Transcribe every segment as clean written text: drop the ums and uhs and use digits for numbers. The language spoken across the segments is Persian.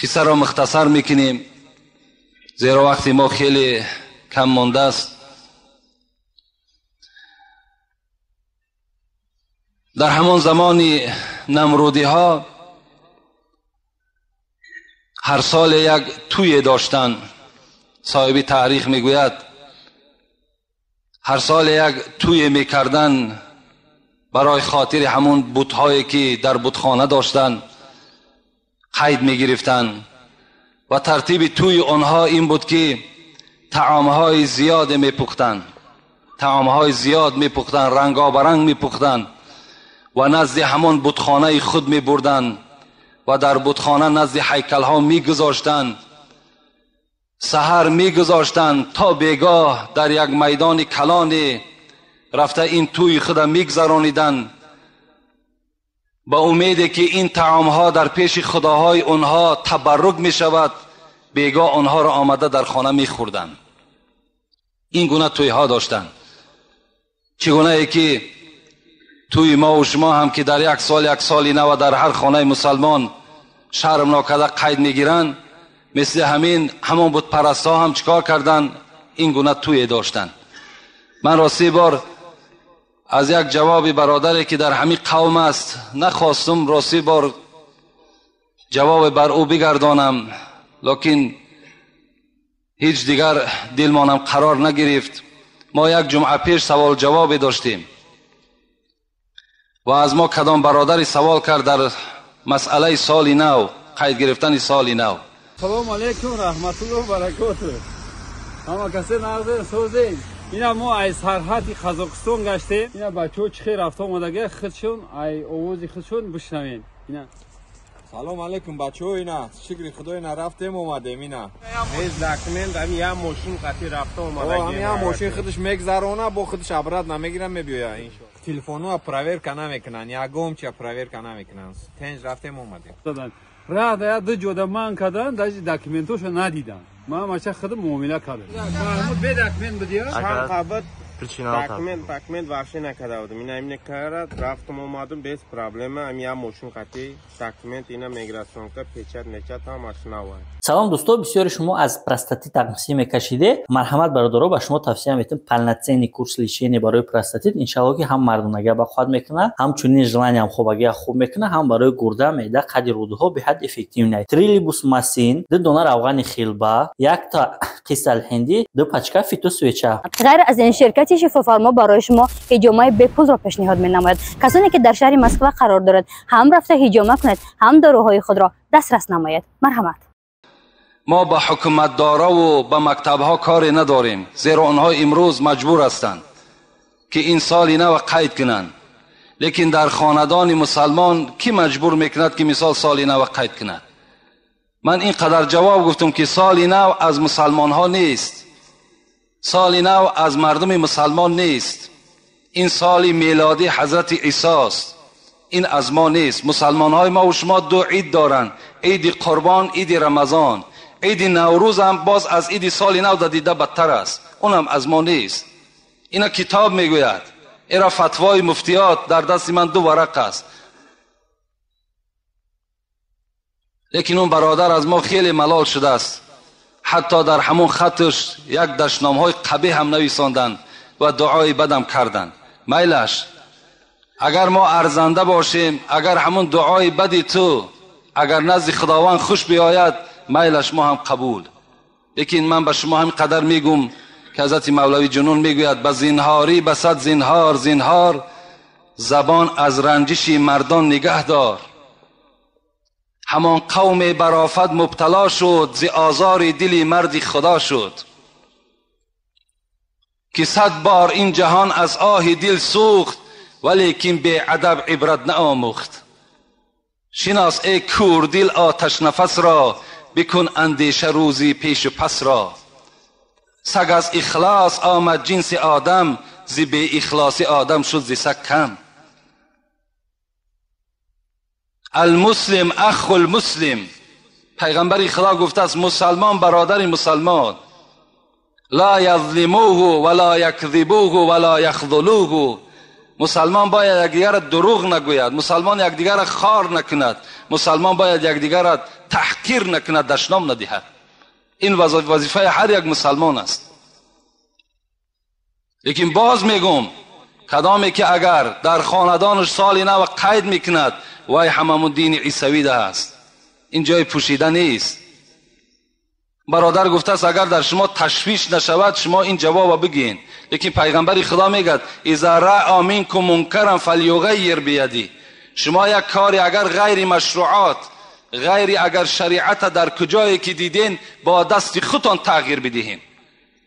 قصه را مختصر میکنیم زیرا وقت ما خیلی کم مانده است. در همان زمان نمرودی ها هر سال یک توی داشتن. صاحب تاریخ میگوید هر سال یک توی میکردن برای خاطر همون بت‌هایی که در بتخانه داشتن قید میگرفتن و ترتیب توی آنها این بود که طعامهای زیاد میپختن، طعامهای زیاد میپختن، رنگابرنگ میپختن و نزد همون بتخانه خود میبردن و در بتخانه نزد هیکل ها میگذاشتن. سحر میگذاشتن تا بیگاه در یک میدان کلانی رفته این توی خود میگذرانیدن با امیدی که این طعام ها در پیش خداهای اونها تبرک می شود. بیگاه آنها را آمده در خانه می خوردن. این گونه توی ها داشتن. چگونه ای که توی ما و شما هم که در یک سالی نو در هر خانه مسلمان شرم ناکده قید می گیرن، مثل همون بود پرست ها هم چکار کردن؟ این گونه توی داشتن. من راستی بار از یک جواب برادری که در همین قوم است نخواستم راستی بار جواب بر او بگردانم، لیکن هیچ دیگر دلمانم قرار نگرفت. ما یک جمعه پیش سوال جواب داشتیم و از ما کدام برادری سوال کرد در مسئله سال نو، قید گرفتن سال نو. سلام علیکم رحمت الله و برکاته. همه کسی نازه سوزیم. اینا ما از سرحد قزاقستان گشتیم. اینا بچه‌ها چخیر رفت آمدگی خودشون ای آواز خودشون بشنوین. اینا سلام علیکم بچه‌ها. اینا شکر خدای اینا رفتیم اومدیم. اینا میز داکمنت هم یه ماشین قطعی رفته اومدگی. همین ماشین خودش میگذرونه با خودش عبرت نمیگیرن میبیه. این تلفن‌ها پراویر کنه میکنن یا گم چه پراویر کنه میکنن. تنج رفتیم اومدیم. دادن راه در دو جوده من کردن در داکمنتوشو ندیدن. ما ماشه خود معامله کردم. محمود به داکمنت بدیا؟ چند قبل داکمنت واشه نکرده بودم. اینا همین کرد رفتم اومدم بیس پرابلم هم یه ماشین قطعی داکمنت اینا میگراسیون که پیچت نچت هم آشنا بود. سلام دوستو، بسیاری شما از پروستاتیت تقسیم میکشیده. مرحمت برادرها به شما توصیه میتونم پلناتسین کورس لیچینی برای پروستاتیت ان که هم مردونگی به خود میکنه، همچنین ژلانی هم خوبگی خوب میکنه، هم برای گرده، معده، قد رودها به حد افکتیو نه. تریلیبوس ماسین، دو دونه روغن خیلبا، یک تا قیصل هندی، دو پچکه فیتو سویچه. غیر از این شرکت شفافارما برای شما حجامه بپوز را پیشنهاد می‌نماید. کسانی که در شهر مسکو قرار دارد هم رفته حجامه کنید، هم داروهای خود را دسترس نمایید. مرحمت. ما با حکومت دارا و با مکتب ها کاری نداریم، زیرا آنها امروز مجبور هستند که این سال نو قید کنند. لیکن در خاندان مسلمان کی مجبور میکند که مثال سال نو قید کند؟ من اینقدر جواب گفتم که سال نو از مسلمان ها نیست، سال نو از مردم مسلمان نیست. این سال میلادی حضرت عیسی است، این از ما نیست. مسلمان های ما و شما دو عید دارن، عید قربان، عید رمضان. عید نوروز هم باز از عید سال نو دیده بدتر است، اونم از ما نیست. اینا کتاب میگوید، اینا فتوای مفتیات در دست من دو ورق است. لیکن اون برادر از ما خیلی ملال شده است، حتی در همون خطش یک دشنامهای قبیح هم نویساندن و دعای بدم کردن. میلش اگر ما ارزنده باشیم، اگر همون دعای بدی تو اگر نزد خداوند خوش بیاید، میلش ما هم قبول. لیکن من به شما همین قدر میگم که حضرت مولوی جنون میگوید به زینهاری بسد زینهار، زینهار زبان از رنجش مردان نگه دار. همان قوم برافت مبتلا شد، ز آزار دلی مردی خدا شد. که 100 بار این جهان از آه دل سوخت، ولیکن به ادب عبرت نآموخت. شناس ای کور دل آتش نفس را، بکن اندیشه روزی پیش و پس را. سگ از اخلاص آمد جنس آدم، ز بی اخلاص آدم شد ز سگ کم. المسلم اخو المسلم، پیغمبر خدا گفته است مسلمان برادر مسلمان. لا یظلموه ولا یکذبوه ولا یخذلوه. مسلمان باید یکدیگر را دروغ نگوید، مسلمان یکدیگر را خار نکند، مسلمان باید یکدیگر را تحقیر نکند، دشنام ندهد. این وظیفه هر یک مسلمان است. لیکن باز میگم کدامی که اگر در خاندانش سال نو قید میکند وای هممون دین عیسوی ده است، این جای پوشیده نیست. برادر گفته است اگر در شما تشویش نشود شما این جواب بگین. لیکن پیغمبر خدا میگه اذا رأى منکم منکرا فلیغیر بیدی. شما یک کاری اگر غیر مشروعات، غیر اگر شریعت در کجایی که دیدین با دست خودتان تغییر بدهین.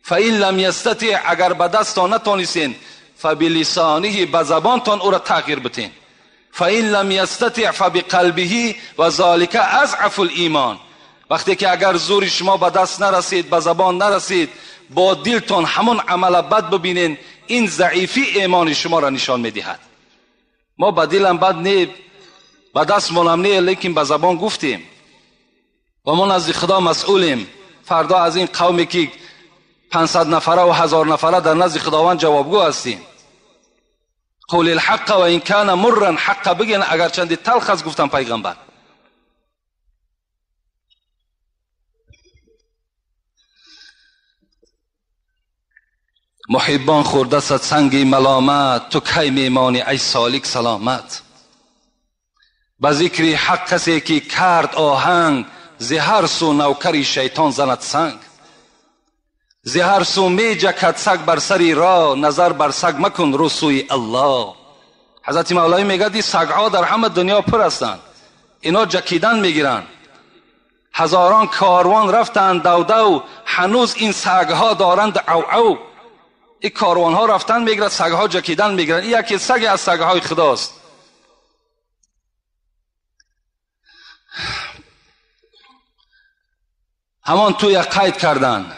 فإن لم یستطع، اگر به دستان نتونستین فبلسانه، به زبانتان او را تغییر بدین. فإن لم یستطع فبقلبه و ذلک اضعف الایمان. وقتی که اگر زور شما به دست نرسید، به زبان نرسید، با دلتان همون عمل بد ببینین، این ضعیفی ایمان شما را نشان میدهد. ما به دلم بد نی، به دست منم نی، لیکن به زبان گفتیم و ما نزد خدا مسئولیم. فردا از این قومی که 500 نفره و 1000 نفره در نزد خداوند جوابگو هستیم. قول الحق و این کان مرا، حق بگین اگر چندی تلخ از گفتم پیغمبر. محبان خورده صد سنگ ملامت، تو کی میمانی ای سالک سلامت. به ذکر حق کسی که کرد آهنگ، زهر سو نوکری شیطان زند سنگ. زهر سو می جکد سگ بر سری را، نظر بر سگ مکن رو سوی الله. حضرت مولوی میگه دی سگ ها در همه دنیا پر هستند، اینا جکیدن میگیرن. هزاران کاروان رفتند دو، هنوز این سگ ها دارند او. این کاروان ها رفتن میگیرن، سگ ها جکیدن میگیرن. این یکی سگ از سگ های خداست. همان توی قید کردن.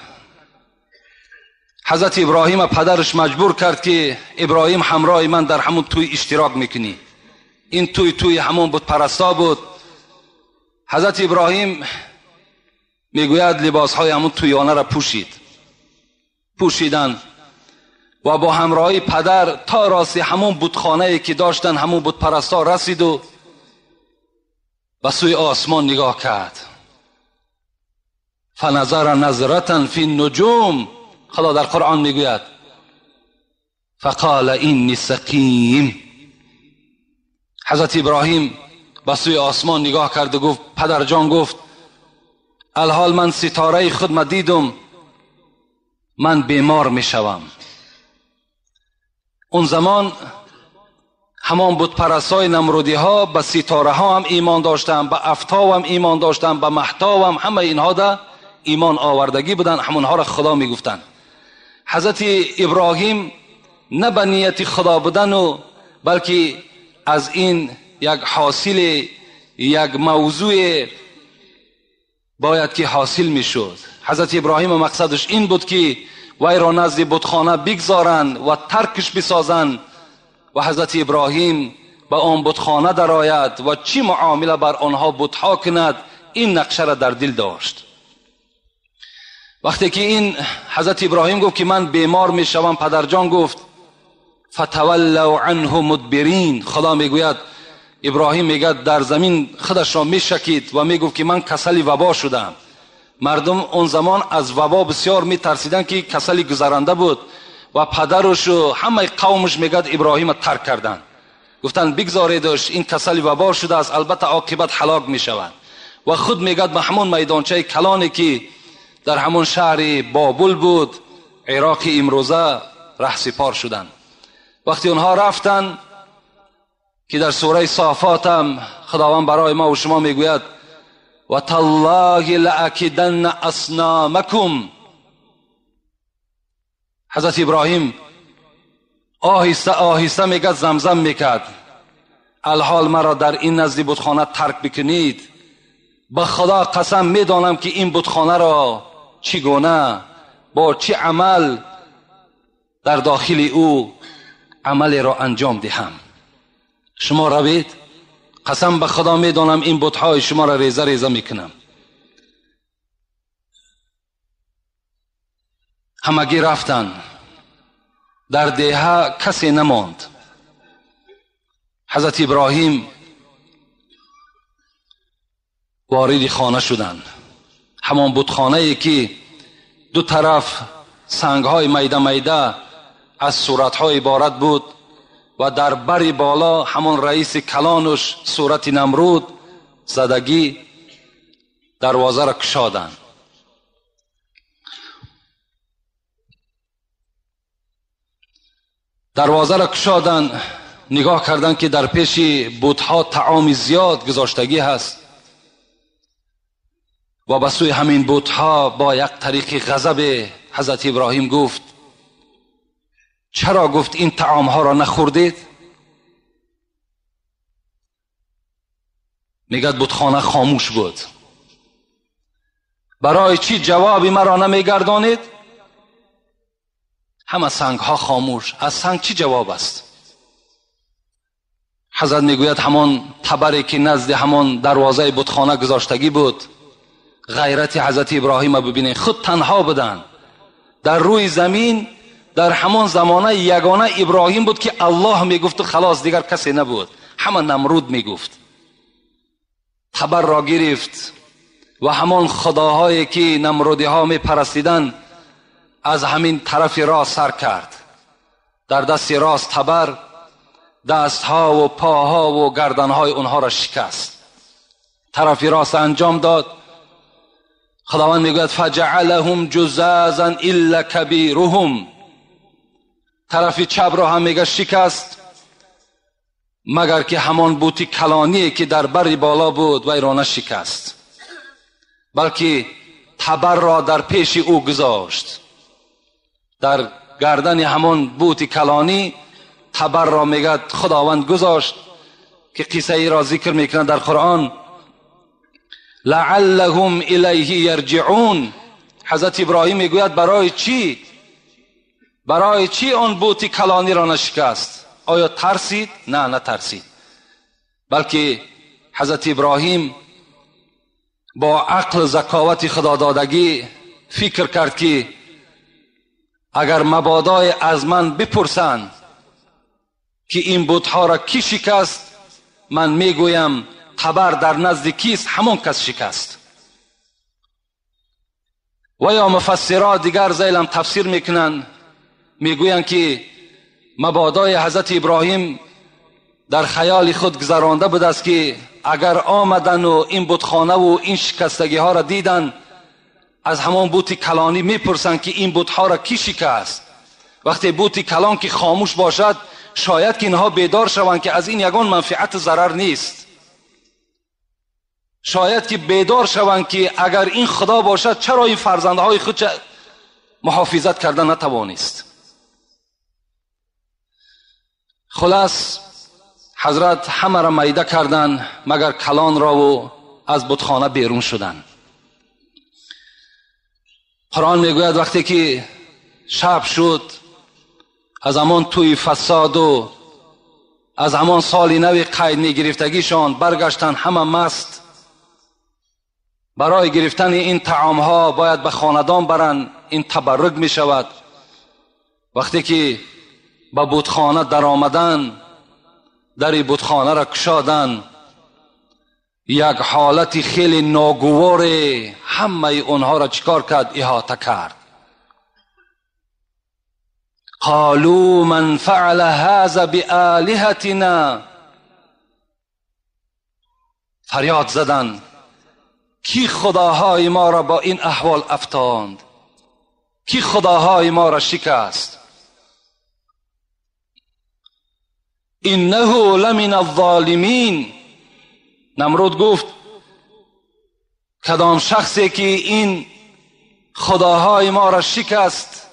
حضرت ابراهیم پدرش مجبور کرد که ابراهیم همراه من در همون توی اشتراک میکنی. این توی همون بود پرستا بود. حضرت ابراهیم میگوید لباس های همون تویانه را پوشیدن و با همراهی پدر تا راست همون بتخانه‌ای که داشتن همون بت پرستا رسید و به سوی آسمان نگاه کرد. فنظر نظرة فی النجوم، خدا در قرآن میگوید فقال اینی سقیم. حضرت ابراهیم به سوی آسمان نگاه کرد و گفت پدر جان، گفت الحال من ستاره خود دیدم، من بیمار میشوم. اون زمان همان بت پرستای نمرودی ها به ستاره ها هم ایمان داشتن، به افتا هم ایمان داشتن، به مهتا هم، همه اینها ده ایمان آوردگی بودن، همونها را خدا میگفتن. حضرت ابراهیم نه به نیت خدا بودن و بلکه از این یک حاصل، یک موضوع باید که حاصل میشد. حضرت ابراهیم مقصدش این بود که وی را نزد بتخانه بگذارند و ترکش بسازند و حضرت ابراهیم به آن بتخانه درآید و چی معامله بر آنها بتها کند. این نقشه را در دل داشت. وقتی که این حضرت ابراهیم گفت که من بیمار میشوم، پدرجان گفت فتولوا عنه مدبرین. خدا میگوید ابراهیم میگه در زمین خودش را میشکید و میگفت که من کسل وبا شدم. مردم اون زمان از وبا بسیار میترسیدن که کسل گذرنده بود و پدرش و همه قومش میگه ابراهیم ترک کردن، گفتن بگذاریدش، این کسل وبا شده است، البته عاقبت هلاک میشود. و خود میگه به همون میدانچه کلانی که در همون شهر بابل بود، عراق امروزه، رهسپار شدن. وقتی اونها رفتن که در سوره صافات هم خداوند برای ما و شما میگوید و تالله لأکیدن اصنامکم. حضرت ابراهیم آهسته آهسته میگه زمزم میکرد الحال مرا در این نزد بتخانه ترک بکنید. به خدا قسم میدانم که این بتخانه را چگونه با چه عمل در داخل او عمل را انجام دهم. شما روید، قسم به خدا میدانم این بتهای شما را ریزه ریزه میکنم. همگی رفتن، در دیه کسی نماند. حضرت ابراهیم وارد خانه شدند. همان بتخانه‌ای که دو طرف سنگ‌های میده میده از صورت‌های عبارت بود و در بر بالا همان رئیس کلانش صورت نمرود زدگی، دروازه را کشادند. دروازه را کشادند، نگاه کردند که در پیش بت‌ها طعام زیاد گذاشتگی هست و به سوی همین بت‌ها با یک طریق غضب حضرت ابراهیم گفت چرا گفت این طعام‌ها را نخوردید؟ میگد بتخانه خاموش بود. برای چی جوابی مرا نمیگردانید؟ همه سنگ‌ها خاموش. از سنگ چی جواب است؟ حضرت میگوید همان تبری که نزد همان دروازه بتخانه گذاشتگی بود، غیرت حضرت ابراهیم را ببینید. خود تنها بودند در روی زمین. در همان زمانه یگانه ابراهیم بود که الله میگفت و خلاص، دیگر کسی نبود. همه نمرود میگفت. تبر را گرفت و همان خداهایی که نمرودی ها میپرستیدند از همین طرف راست سر کرد. در دست راست تبر دستها و پاها و گردنهای اونها را شکست. طرف راست انجام داد. خداوند میگوید فجعلهم جزازا الا کبیرهم. طرف چپ را هم میگه شکست، مگر که همان بوتی کلانی که در بر بالا بود و ایرانه شکست، بلکه تبر را در پیش او گذاشت. در گردن همان بوتی کلانی تبر را میگه خداوند گذاشت که قصه ای را ذکر میکنه در قرآن، لعلهم الیه یرجعون. حضرت ابراهیم میگوید برای چی آن بوتی کلانی را نشکست؟ آیا ترسید؟ نه ترسید، بلکه حضرت ابراهیم با عقل ذکاوت خدا دادگی فکر کرد که اگر مبادای از من بپرسند که این بت‌ها را کی شکست، من میگویم تبر در نزد کیست؟ همون کس شکست. و یا مفسرات دیگر زیلم تفسیر میکنن، میگویند که مبادای حضرت ابراهیم در خیال خود گذرانده بود است که اگر آمدن و این بتخانه و این شکستگی ها را دیدن، از همان بوت کلانی میپرسند که این بتها را کی شکست. وقتی بوت کلان که خاموش باشد، شاید که اینها بیدار شوند که از این یگان منفعت ضرر نیست. شاید که بیدار شوند که اگر این خدا باشد چرا این فرزندهای خود محافظت کردن نتوانست. خلاص حضرت همه را میده کردند مگر کلان را و از بتخانه بیرون شدند. قرآن میگوید وقتی که شب شد، از همان توی فساد و از همان سال نو قید نگرفتگیشان برگشتن همه مست. برای گرفتن این طعام ها باید به خاندان برن، این تبرک می شود. وقتی که به بتخانه در آمدن، در بتخانه را کشادن، یک حالت خیلی ناگوار همه اونها را چیکار کرد؟ احاطه کرد. قالوا من فعل هذا بآلهتنا. فریاد زدن کی خداهای ما را با این احوال افتاند؟ کی خداهای ما را شکست؟ انه لمن الظالمین. نمرود گفت کدام شخصی که این خداهای ما را شکست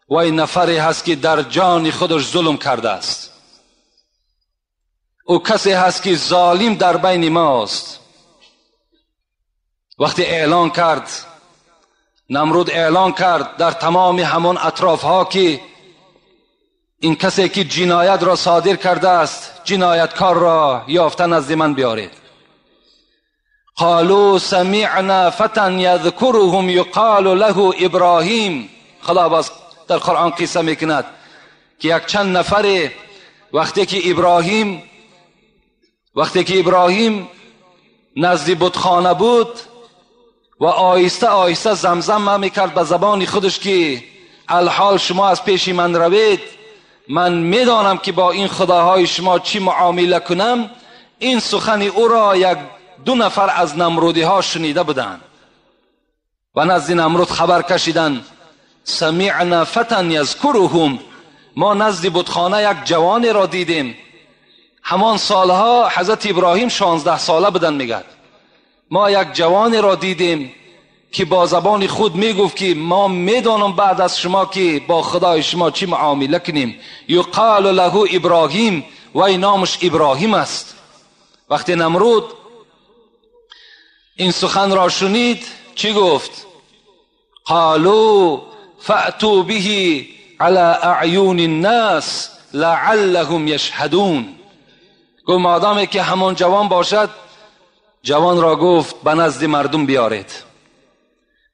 و این نفری هست که در جان خودش ظلم کرده است. او کسی هست که ظالم در بین ماست. وقتی اعلان کرد، نمرود اعلان کرد در تمام همان اطراف ها که این کسی که جنایت را صادر کرده است، جنایتکار را یافته نزد من بیارید. قالوا سمعنا فتى یذکرهم یقال له ابراهیم. خدا باز در قرآن قصه میکند که یک چند نفر وقتی که ابراهیم نزد بتخانه بود و آهسته آهسته زمزم میکرد به زبان خودش که الحال شما از پیش من روید، من میدانم که با این خداهای شما چی معامله کنم. این سخن او را یک دو نفر از نمرودی ها شنیده بودند و نزد نمرود خبر کشیدند سمعنا فتى یذکرهم، ما نزد بتخانه یک جوان را دیدیم. همان سالها حضرت ابراهیم 16 ساله بودن. میگد ما یک جوان را دیدیم که با زبان خود میگفت که ما میدانم بعد از شما که با خدای شما چی معامله کنیم. یقال له ابراهیم، و نامش ابراهیم است. وقتی نمرود این سخن را شنید چی گفت؟ قالوا فأتوا به على اعیون الناس لعلهم یشهدون. گفت مادامی که همون جوان باشد، جوان را گفت به نزد مردم بیارید،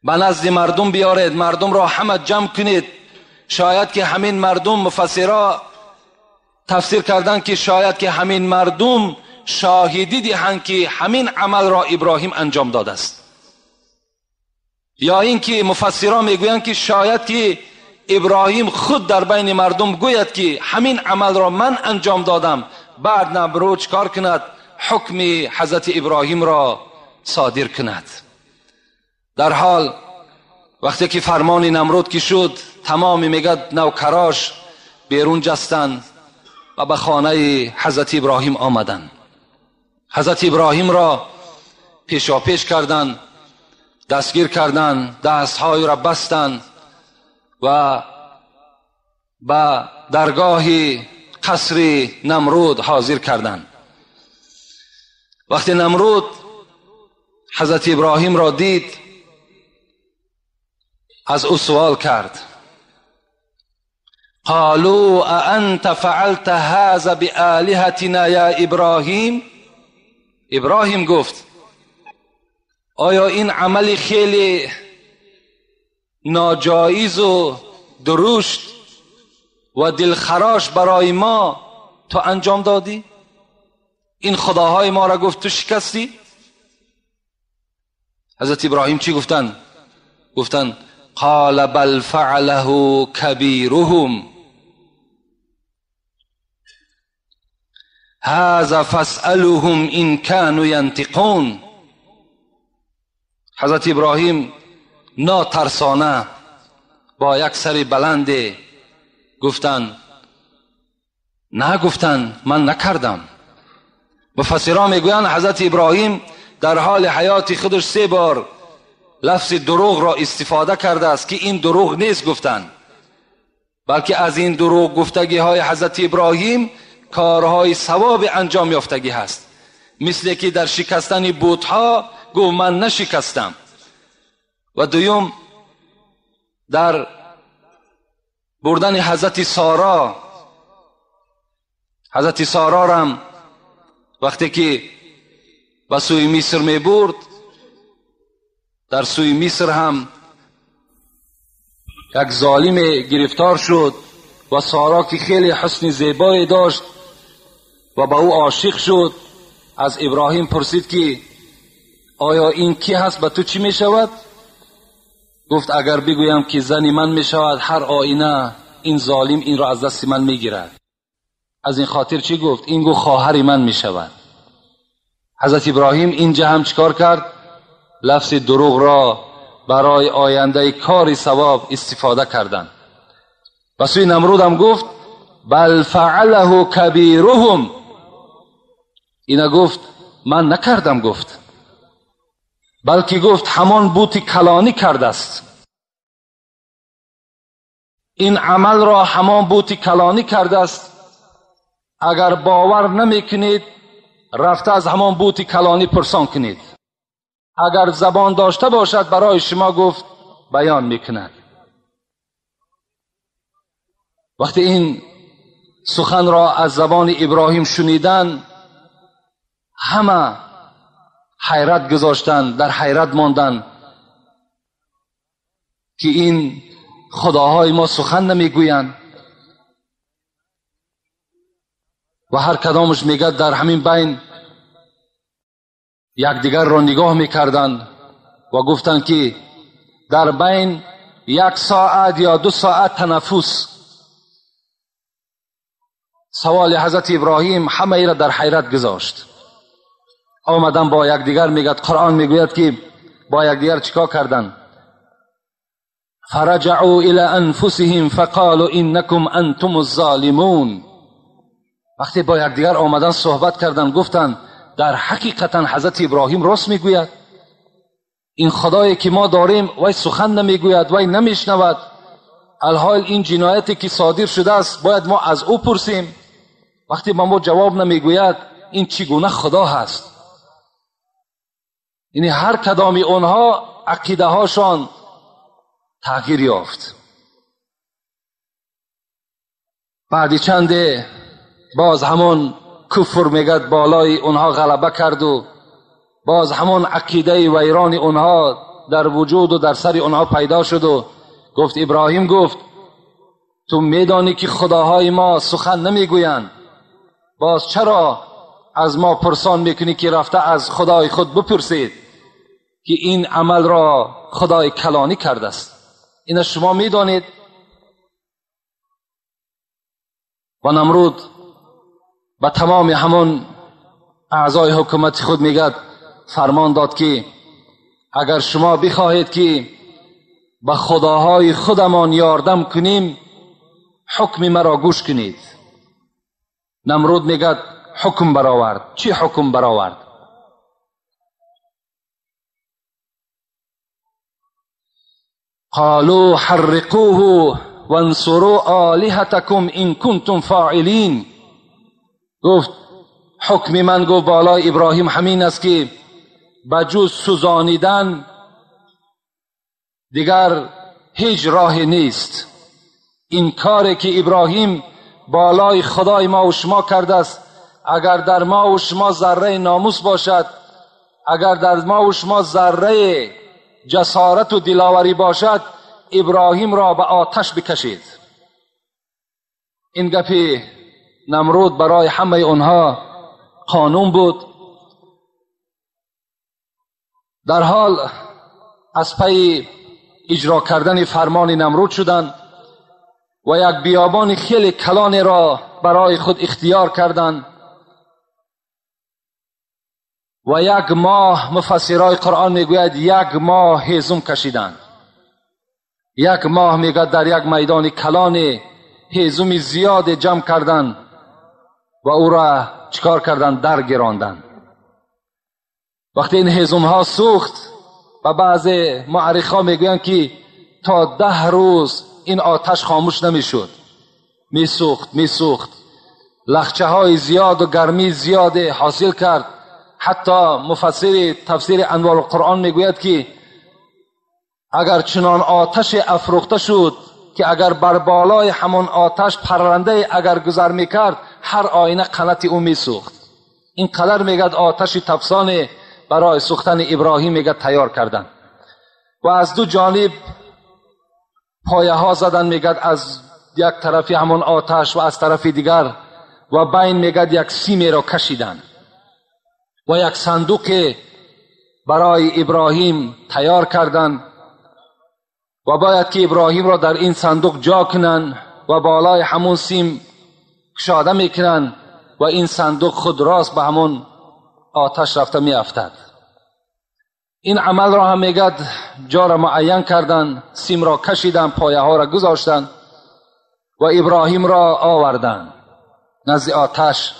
به نزد مردم بیارید، مردم را همه جمع کنید. شاید که همین مردم، مفسرها تفسیر کردند که شاید که همین مردم شاهدی دهند که همین عمل را ابراهیم انجام داده است، یا اینکه مفسرها میگویند که شاید که ابراهیم خود در بین مردم گوید که همین عمل را من انجام دادم، بعد نمرود کار کند حکم حضرت ابراهیم را صادر کند. در حال وقتی که فرمان نمرود که شد، تمام میگد نوکراش بیرون جستند و به خانه حضرت ابراهیم آمدند. حضرت ابراهیم را پیشاپیش کردند، دستگیر کردند، دستهای را بستند و به درگاه قصر نمرود حاضر کردند. وقتی نمرود حضرت ابراهیم را دید، از او سوال کرد قالوا اانت فعلت هذا بآلهتنا یا ابراهیم؟ ابراهیم گفت آیا این عمل خیلی ناجایز و درشت و دلخراش برای ما تو انجام دادی؟ این خداهای ما را گفت تو شکستی؟ حضرت ابراهیم چی گفتن؟ گفتن قال بل فعله کبیرهم هذا فاسألهم ان كانوا ينطقون. حضرت ابراهیم ناترسانه با یک سر بلند گفتن نه، گفتن من نکردم. مفسران میگویند حضرت ابراهیم در حال حیات خودش 3 بار لفظ دروغ را استفاده کرده است که این دروغ نیست گفتن، بلکه از این دروغ گفتگی های حضرت ابراهیم کارهای ثواب انجام یافتگی هست. مثل که در شکستن بت‌ها گفت من نشکستم. و دوم در بردن حضرت سارا، حضرت سارا را وقتی که به سوی مصر می برد، در سوی مصر هم یک ظالم گرفتار شد و سارا که خیلی حسن زیبایی داشت و به او عاشق شد، از ابراهیم پرسید که آیا این کی هست، به تو چی می شود؟ گفت اگر بگویم که زن من می شود، هر آینه این ظالم این را از دست من می گیرد. از این خاطر چی گفت؟ این گفت خواهر من می شود. حضرت ابراهیم اینجا هم چکار کرد؟ لفظ دروغ را برای آینده کار ثواب استفاده کردند. و سوی نمرود هم گفت بل فعله کبیرهم، اینا گفت من نکردم، گفت بلکه گفت همان بوت کلانی کرده است. این عمل را همان بوت کلانی کرده است. اگر باور نمی کنید رفته از همان بوت کلانی پرسان کنید. اگر زبان داشته باشد برای شما گفت بیان میکند. وقتی این سخن را از زبان ابراهیم شنیدن، همه حیرت گذاشتن، در حیرت ماندن که این خداهای ما سخن نمیگویند و هر کدامش میگه در همین بین یکدیگر را نگاه میکردند و گفتند که در بین 1 ساعت یا 2 ساعت تنفس. سوال حضرت ابراهیم همه ای را در حیرت گذاشت. آمدن با یکدیگر میگد، قرآن میگوید که با یکدیگر چیکار کردند؟ فرجعوا الى انفسهم فقالوا انکم انتم الظالمون. وقتی با یکدیگر آمدن صحبت کردند گفتند در حقیقتا حضرت ابراهیم راست میگوید. این خدایی که ما داریم وای سخن نمیگوید، وای نمیشنود. الحال این جنایتی که صادر شده است باید ما از او پرسیم. وقتی ما جواب نمیگوید این چگونه خدا هست؟ یعنی هر کدامی اونها عقیده هاشان تغییر یافت. بعدی چنده باز همون کفر میگد بالای اونها غلبه کرد و باز همون عقیده ویران اونها در وجود و در سر اونها پیدا شد و گفت ابراهیم گفت تو میدانی که خداهای ما سخن نمیگویند، باز چرا از ما پرسان میکنی که رفته از خدای خود بپرسید که این عمل را خدای کلانی کرده است؟ این شما میدانید. و نمرود به تمام همون اعضای حکومت خود میگد فرمان داد که اگر شما بخواهید که به خداهای خودمان یاردم کنیم حکم مرا گوش کنید. نمرود میگد حکم برآورد. چی حکم برآورد؟ قالوا حرقوه وانصروا آلهتكم ان کنتم فاعلین. گفت حکم من گفت بالای ابراهیم همین است که بجز سوزانیدن دیگر هیچ راه نیست. این کاری که ابراهیم بالای خدای ما و شما کرده است، اگر در ما و شما ذره ناموس باشد، اگر در ما و شما ذره جسارت و دلاوری باشد، ابراهیم را به آتش بکشید. این گپی نمرود برای همه اونها قانون بود. در حال از پی اجرا کردن فرمان نمرود شدند و یک بیابان خیلی کلان را برای خود اختیار کردند و 1 ماه مفسرای قرآن میگوید 1 ماه هیزم کشیدند. 1 ماه میگوید در یک میدان کلان هیزم زیاد جمع کردند و او را چکار کردند؟ در گراندند. وقتی این هیزم ها سوخت و بعض مورخان میگویند که تا 10 روز این آتش خاموش نمیشد، میسوخت. لخچه های زیاد و گرمی زیاد حاصل کرد. حتی مفسر تفسیر انوار القرآن میگوید که اگر چنان آتش افروخته شد که اگر بر بالای همون آتش پرنده اگر گذر میکرد هر آینه قنات او میسوخت. این قدر میگد آتش تفسانه برای سوختن ابراهیم میگد تیار کردن و از 2 جانب پایه ها زدن میگد، از یک طرفی همون آتش و از طرف دیگر و بین میگد یک سیمی را کشیدن و یک صندوق برای ابراهیم تیار کردند و باید که ابراهیم را در این صندوق جا کنن و بالای همون سیم کشاده میکنن و این صندوق خود راست به همون آتش رفته میافتد. این عمل را هم میگد جا را معین کردن، سیم را کشیدن، پایه ها را گذاشتن و ابراهیم را آوردن نزد آتش.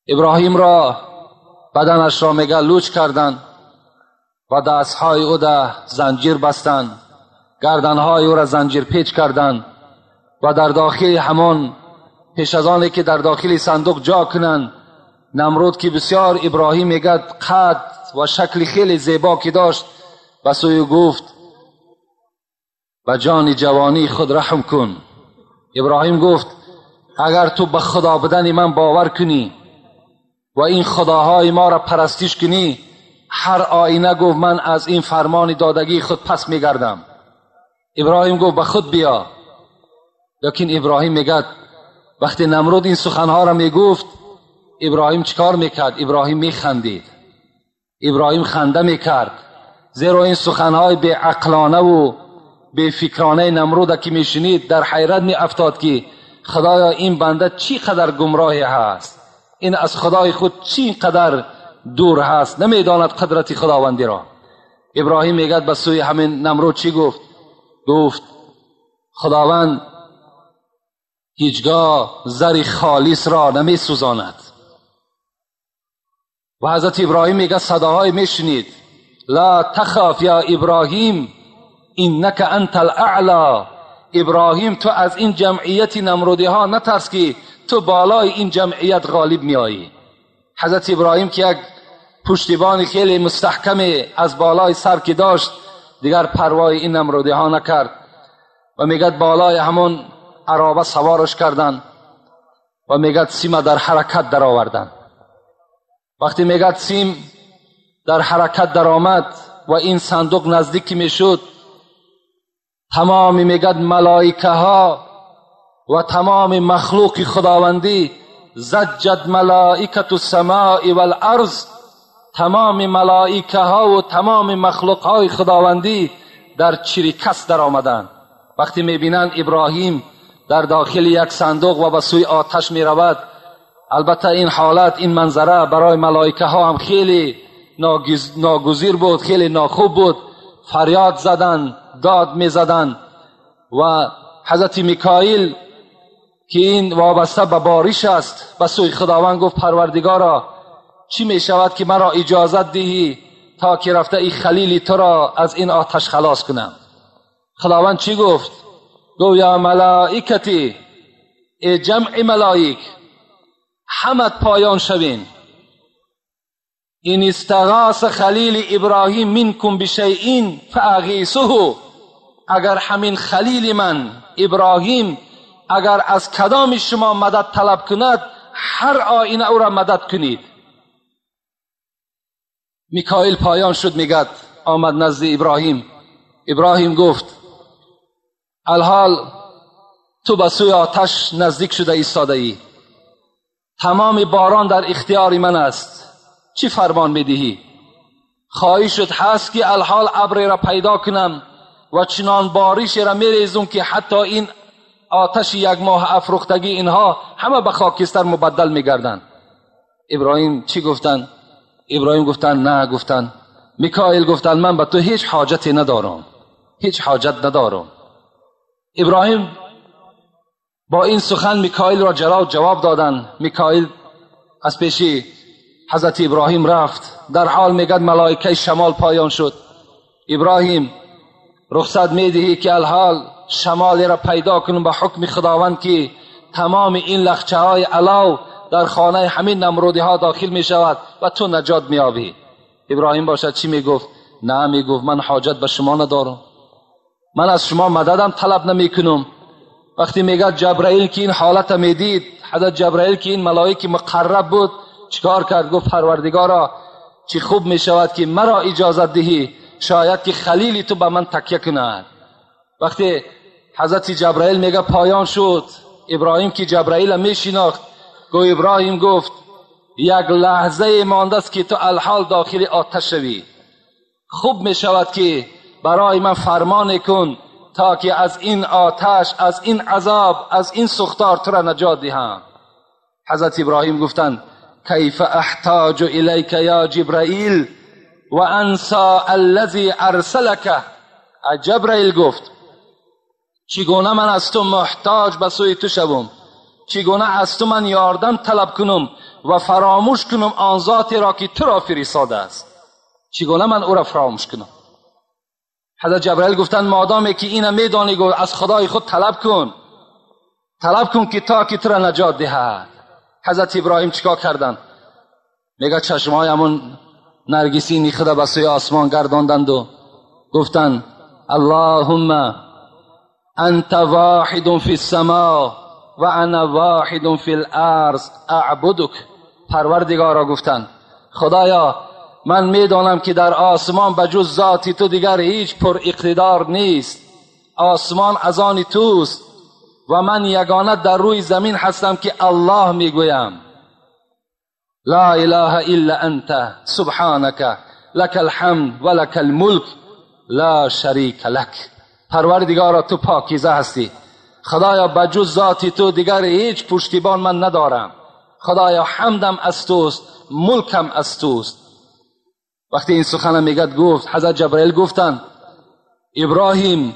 ابراهیم را بدنش را میگه لوچ کردن و دستهای او را زنجیر بستن، گردنهای او را زنجیر پیچ کردن و در داخل همان پیش از آنی که در داخل صندوق جا کنن، نمرود که بسیار ابراهیم میگه قد و شکل خیلی زیبا که داشت و سوی گفت و جان جوانی خود رحم کن. ابراهیم گفت اگر تو به خدا بدن من باور کنی و این خداهای ما را پرستش کنی، هر آینه گفت من از این فرمان دادگی خود پس میگردم. ابراهیم گفت به خود بیا. لیکن ابراهیم میگه وقتی نمرود این سخنها را میگفت ابراهیم چیکار میکرد؟ ابراهیم میخندید. ابراهیم خنده میکرد، زیرا این سخنهای بی عقلانه و بی فکرانه نمرود که میشنید در حیرت می افتاد که خدایا این بنده چی قدر گمراهی هست، این از خدای خود چی قدر دور هست، نمیداند قدرت خداوندی را. ابراهیم میگد به سوی همین نمرود چی گفت؟ گفت خداوند هیچگاه زر خالص را نمی سوزاند. و حضرت ابراهیم میگه صداهای میشنید، لا تخاف یا ابراهیم انک انت الاعلی. ابراهیم تو از این جمعیت نمرودی ها نترس که تو بالای این جمعیت غالب میایی. حضرت ابراهیم که یک پشتیبان خیلی مستحکم از بالای سر که داشت دیگر پروای این نمرودی ها نکرد و میگد بالای همون عرابه سوارش کردن و میگد سیم در حرکت در آوردن. وقتی میگد سیم در حرکت در آمد و این صندوق نزدیک میشد، تمام میگد ملائکه ها و تمام مخلوق خداوندی، زجت ملائکه السماء والارض، تمام ملائکه ها و تمام مخلوق های خداوندی در چریکس در آمدند. وقتی میبینند ابراهیم در داخل یک صندوق و به سوی آتش میرود، البته این حالت، این منظره برای ملائکه ها هم خیلی ناگزیر بود، خیلی ناخوب بود. فریاد زدن، داد میزدن و حضرت میکائیل که این وابسته به بارش است به سوی خداوند گفت پروردگارا چی می شود که مرا اجازت دهی تا که رفته ای خلیل تو را از این آتش خلاص کنم؟ خداوند چی گفت؟ گفت یا ملائکتی، ای جمع ملائک همت پایان شوین، این استغاث خلیل ابراهیم منکم بشیء فاغیثه. اگر همین خلیل من ابراهیم اگر از کدام شما مدد طلب کند، هر آینه او را مدد کنید. میکائیل پایان شد، میگد آمد نزد ابراهیم. ابراهیم گفت الحال تو به سوی آتش نزدیک شده ایستاده ای، تمام باران در اختیار من است، چی فرمان میدهی؟ خواهش شد هست که الحال ابر را پیدا کنم و چنان بارش را میریزم که حتی این آتش یک ماه افروختگی اینها همه به خاکستر مبدل میگردند. ابراهیم چی گفتن؟ ابراهیم گفتن نه، گفتن میکائیل گفتن من به تو هیچ حاجتی ندارم، هیچ حاجت ندارم. ابراهیم با این سخن میکائیل را جواب دادن. میکائیل از پیش حضرت ابراهیم رفت، در حال میگد ملائکه شمال پایان شد. ابراهیم رخصت میدهی که الحال شمالی را پیدا کنم به حکم خداوند که تمام این لخچه های علاو در خانه همین نمرودی ها داخل می شود و تو نجات می یابی. ابراهیم باشد چی می گفت؟ نه، می گفت من حاجت به شما ندارم، من از شما مددم طلب نمی کنم. وقتی میگه جبرائیل که این حالت می دید، حضرت جبرائیل که این ملائکه مقرب بود چیکار کرد؟ گفت پروردگارا چی خوب می شود که مرا اجازت دهی شاید که خلیلی تو به من تکیه کند. وقتی حضرت جبرائیل میگه پایان شد، ابراهیم که جبرائیل می شناخت گفت ابراهیم گفت یک لحظه مانده است که تو الحال داخل آتش شوی، خوب می شود که برای من فرمان کن تا که از این آتش، از این عذاب، از این سختار تو را نجات دهم. حضرت ابراهیم گفتند کیف احتاج الیک یا جبرائیل و انسى الذی ارسلک. جبرائیل گفت چگونه من از تو محتاج به سوی تو شوم، چگونه از تو من یاردم طلب کنم و فراموش کنم آن ذاتی را که تو را فرستاده است، چگونه من او را فراموش کنم؟ حضرت جبرائیل گفتند مادامی که اینم میدانی گفت از خدای خود طلب کن که تا که تو را نجات دهد. حضرت ابراهیم چیکار کردند؟ میگه چشمای همون نرگسی نیخته به سوی آسمان گرداندند و گفتند اللهم انت واحد فی السماء و انا واحد فی الارض اعبدک. پروردگارا گفتند خدایا من میدانم که در آسمان بجز ذاتی تو دیگر هیچ پر اقتدار نیست، آسمان از آن توست و من یگانه در روی زمین هستم که الله میگویم لا اله الا انت سبحانك لک الحمد و لک الملک لا شریک لک. پروردگارا تو پاکیزه هستی، خدایا بجز ذاتی تو دیگر هیچ پشتیبان من ندارم. خدایا حمدم از توست، ملکم از توست. وقتی این سخن میگد گفت حضرت جبرائیل گفتند ابراهیم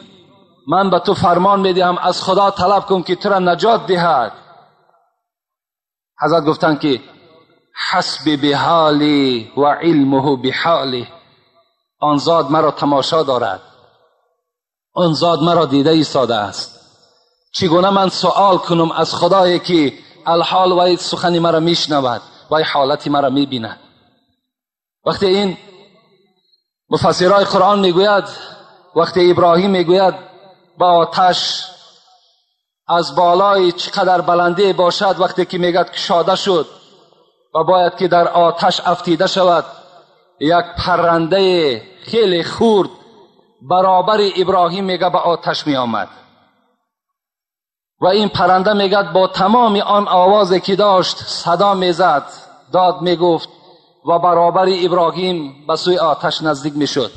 من به تو فرمان میدهم از خدا طلب کن که تو را نجات دهد. حضرت گفتند که حسبی بحالی و علمه بحالی. آن ذات مرا تماشا دارد، آن ذات مرا دیده ایستاده است. چگونه من سوال کنم از خدایی که الحال و سخنی مرا میشنود و حالتی مرا میبیند. وقتی این مفسرای قرآن میگوید وقتی ابراهیم میگوید با آتش از بالای چقدر بلندی باشد، وقتی که میگد کشاده شد و باید که در آتش افتیده شود، یک پرنده خیلی خورد برابر ابراهیم میگه به آتش می آمد و این پرنده میگه با تمام آن آوازی که داشت صدا میزد، داد میگفت و برابر ابراهیم به سوی آتش نزدیک میشد.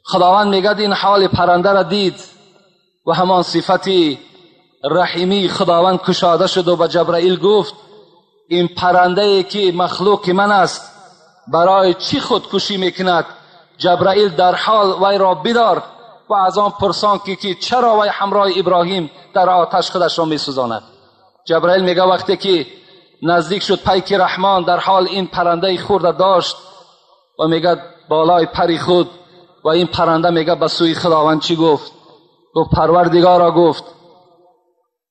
خداوند میگه این حال پرنده را دید و همان صفتی رحیمی خداوند کشاده شد و به جبرائیل گفت این پرنده ای که مخلوق من است برای چی خودکشی میکند؟ جبرائیل در حال وی را بدار و از آن پرسان که چرا وی همراه ابراهیم در آتش خودش را میسوزاند. جبرائیل میگه وقتی که نزدیک شد پیک رحمان در حال این پرنده خورده داشت و میگه بالای پری خود و این پرنده میگه به سوی خداوند چی گفت؟ گفت پروردگارا، گفت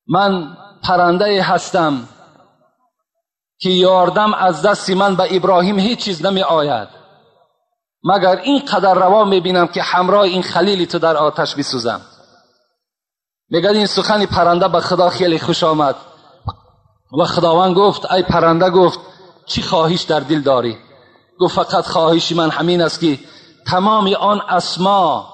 من پرنده هستم که یاردم از دست من به ابراهیم هیچ چیز نمی آید مگر این قدر روا میبینم که همراه این خلیل تو در آتش بسوزم. میگه این سخن پرنده به خدا خیلی خوش آمد و خداوند گفت ای پرنده، گفت چی خواهش در دل داری؟ گفت فقط خواهش من همین است که تمام آن اسما،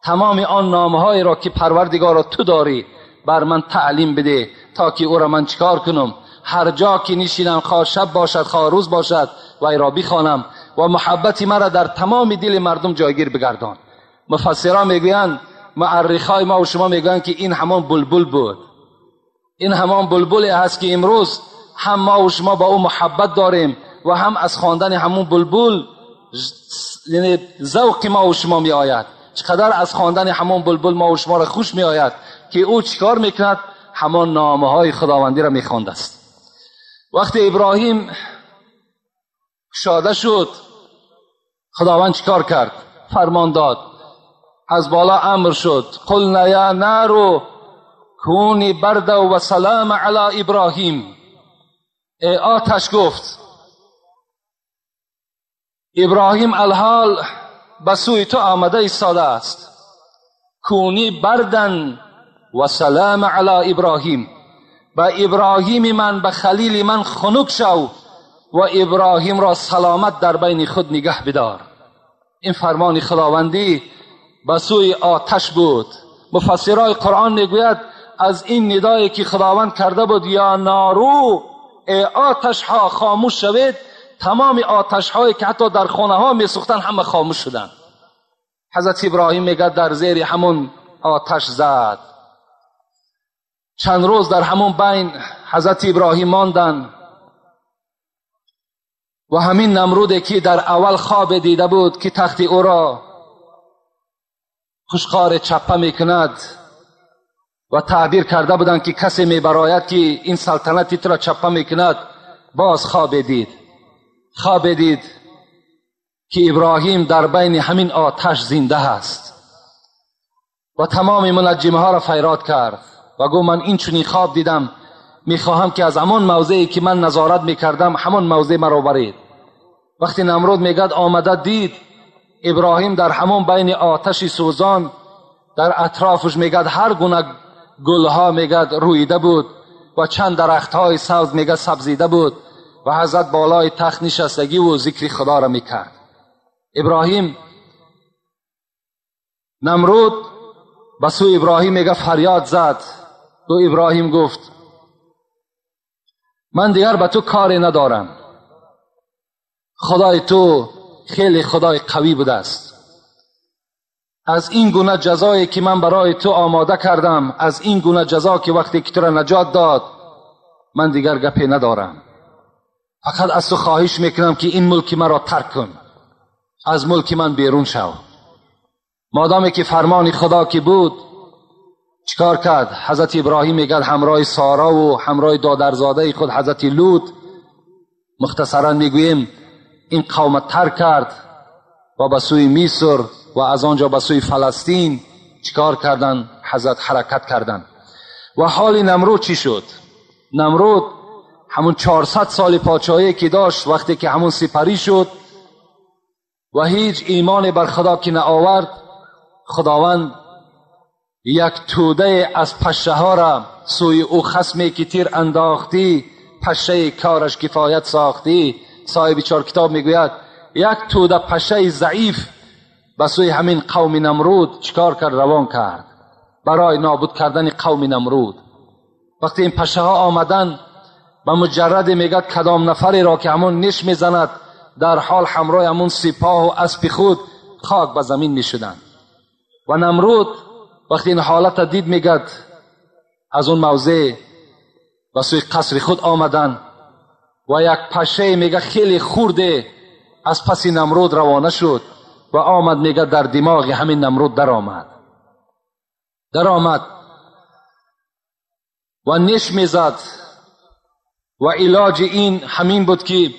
تمام آن نامهای را که پروردگار تو داری بر من تعلیم بده تا که او را من چیکار کنم؟ هر جا که نشینم، خواه شب باشد خواه روز باشد و ای را بخوانم و محبتی مرا در تمام دل مردم جایگیر بگردان. مفسران میگویند، معرخای ما و شما میگویند که این همان بلبل بود. این همان بلبلی هست که امروز هم ما و شما با او محبت داریم و هم از خواندن همون بلبل یعنی ذوق ما و شما می آید. چقدر از خواندن همون بلبل ما و شما را خوش می آید که او چیکار میکند؟ همان نامه های خداوندی را میخواند است. وقتی ابراهیم شاده شد، خداوند چیکار کرد؟ فرمان داد، از بالا امر شد قلنا یا نار کونی برد و سلام علی ابراهیم. ای آتش، گفت ابراهیم الحال به سوی تو آمده ایستاده است، کونی بردن و سلام علی ابراهیم، به ابراهیم من، به خلیل من خنک شو و ابراهیم را سلامت در بین خود نگه بدار. این فرمان خداوندی به سوی آتش بود. مفسرای قرآن میگوید از این ندایی که خداوند کرده بود یا نارو، ای آتش ها خاموش شوید، تمام آتش هایی که حتی در خانه ها می سوختن همه خاموش شدن. حضرت ابراهیم میگه در زیر همون آتش زد. چند روز در همون بین حضرت ابراهیم ماندن و همین نمرودی که در اول خواب دیده بود که تخت او را خوشخوار چپه میکند و تعبیر کرده بودند که کسی میبراید که این سلطنتی تو را چپه میکند، باز خواب دید که ابراهیم در بین همین آتش زنده است و تمام منجمه ها را فیراد کرد و گفت من این چنین خواب دیدم، میخواهم که از همان موضعی که من نظارت میکردم همان موضع مرا برید. وقتی نمرود میگد آمده دید ابراهیم در همون بین آتش سوزان، در اطرافش میگد هر گونه گلها میگد رویده بود و چند درختهای سبز میگد سبزیده بود و حضرت بالای تخت نشستگی و ذکر خدا را میکرد. ابراهیم، نمرود به سوی ابراهیم میگه فریاد زد. تو ابراهیم گفت من دیگر به تو کاری ندارم، خدای تو خیلی خدای قوی بوده است. از این گونه جزایی که من برای تو آماده کردم، از این گونه جزا که وقتی که تو را نجات داد، من دیگر گپی ندارم. فقط از تو خواهش میکنم که این ملک مرا ترک کن، از ملک من بیرون شو. مادامی که فرمان خدا که بود، چیکار کرد؟ حضرت ابراهیم میگه همراه سارا و همراه دادرزاده خود حضرت لوط، مختصرا میگوییم این قوم ترک کرد و به سوی مصر و از آنجا به سوی فلسطین چیکار کردن؟ حضرت حرکت کردن. و حال نمرود چی شد؟ نمرود همون 400 سال پادشاهی که داشت، وقتی که همون سپری شد و هیچ ایمان بر خدا که نآورد، خداوند یک توده از پشه ها را سوی او خصمی که تیر انداختی، پشه کارش کفایت ساختی. صاحب چهار کتاب میگوید یک توده پشه ضعیف به سوی همین قوم نمرود چیکار کرد؟ روان کرد برای نابود کردن قوم نمرود. وقتی این پشه ها آمدن، به مجرد میگد کدام نفری را که همون نش میزند، در حال همراه همون سپاه و اسب خود خاک به زمین میشدند. و نمرود وقتی این حالت دید، میگد از اون موضع به سوی قصر خود آمدن و یک پشه میگه خیلی خورده از پس نمرود روانه شد و آمد، میگه در دماغ همین نمرود در آمد و نش میزد. و علاج این همین بود که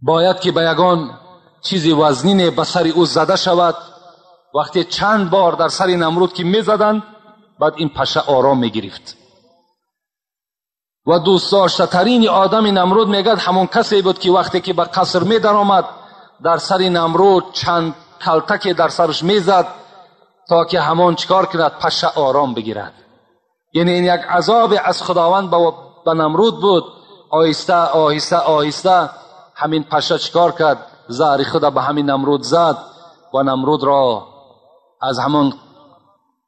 باید که به یگان چیزی وزنین به سر او زده شود. وقتی چند بار در سر نمرود که میزدند، بعد این پشه آرام میگرفت. و دوست داشته ترین آدم نمرود میگد همون کسی بود که وقتی که به قصر می در آمد، در سر نمرود چند کلتک در سرش میزد تا که همون چکار کند؟ پشه آرام بگیرد. یعنی این یک عذاب از خداوند به نمرود بود. آهسته آهسته آهسته همین پشه چکار کرد؟ زهر خود به همین نمرود زد و نمرود را از همون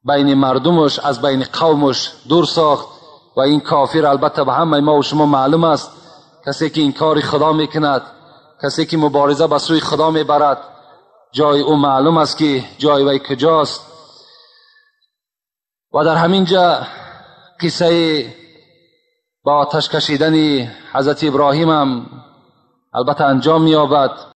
بین مردمش، از بین قومش دور ساخت. و این کافر البته به همه ما و شما معلوم است، کسی که این کار خدا میکند، کسی که مبارزه به سوی خدا میبرد، جای او معلوم است که جای وی کجاست. و در همین جا قصه با آتش کشیدن حضرت ابراهیم هم البته انجام می‌یابد.